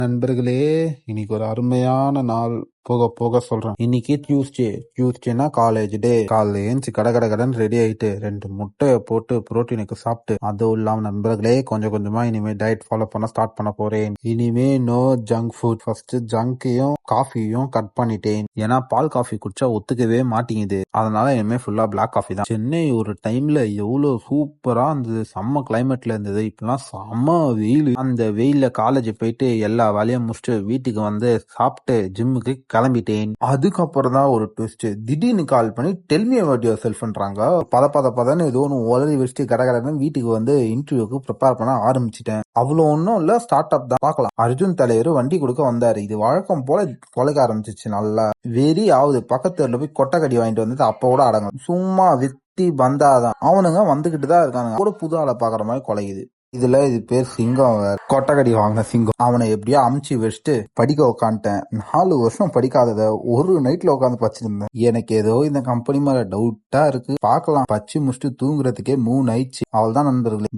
நண்பர்களே, இன்னைக்கு ஒரு அருமையான நாள். போக போக சொல்றேன். இன்னைக்கு டியூஸ்டேனா காலேஜ் டே. காலைல ஏஞ்சி கடன் ரெடி ஆயிட்டு 2 முட்டைய போட்டு புரோட்டீனுக்கு சாப்பிட்டு, அதுவும் இல்லாம நண்பர்களே கொஞ்சம் கொஞ்சமா இனிமே டயட் ஃபாலோ பண்ண ஸ்டார்ட் பண்ண போறேன். இனிமே நோ ஜங்க் ஃபுட். ஃபர்ஸ்ட் ஜங்கையும் காஃபியும் கட் பண்ணிட்டேன். ஏன்னா பால் காஃபி குடிச்சா ஒத்துக்கவே மாட்டேங்குது. அதனால இனிமே ஃபுல்லா பிளாக் காஃபி தான். சென்னை ஒரு டைம்ல எவ்வளவு சூப்பரா இருந்தது, செம்ம கிளைமேட்ல இருந்தது. இப்பெல்லாம் செம்ம வெயில். அந்த வெயில்ல காலேஜ் போயிட்டு எல்லா வேலையும் முடிச்சுட்டு வீட்டுக்கு வந்து சாப்பிட்டு ஜிம்முக்கு கிளம்பிட்டேன். அதுக்கப்புறம் தான் ஒரு ட்விஸ்ட். திடீர்னு கால் பண்ணி டெல் மீ அபௌட் யுவர் செல்ஃப்ன்றாங்க. பதன்னு ஏதோ ஒன்று உளறி வச்சுட்டு கடகடன்னு வீட்டுக்கு வந்து இன்டர்வியூக்கு ப்ரிப்பேர் பண்ண ஆரம்பிச்சிட்டேன். அவ்வளோ ஒன்றும் இல்ல, ஸ்டார்ட் அப் தான். பார்க்கலாம். அர்ஜுன் தலைவர் வண்டி கொடுக்க வந்தாரு. இது வழக்கம் போல கொலைக்க ஆரம்பிச்சிச்சு. நல்லா வெறி ஆகுது. பக்கத்துல போய் கொட்டைக்கடி வாங்கிட்டு வந்தது அப்ப கூட அடங்கும். சும்மா வித்தி வந்தாதான். அவனுங்க வந்துகிட்டு தான் இருக்கானுங்க. கூட புது ஆளை பாக்குற மாதிரி கொலையுது. இது பேர் சிங்கம். கொட்டகடி வாங்கின சிங்கம். அவனை எப்படியோ அமுச்சு வச்சுட்டு படிக்க உக்காந்துட்டேன். 4 வருஷம் படிக்காதத ஒரு நைட்ல உட்காந்து படிச்சிருந்தேன். எனக்கு ஏதோ இந்த கம்பெனி மேல டவுட்டா இருக்கு. பார்க்கலாம். பச்சு முடிச்சுட்டு தூங்குறதுக்கே 3 ஆயிடுச்சு. அவள் தான் நண்பர்களே.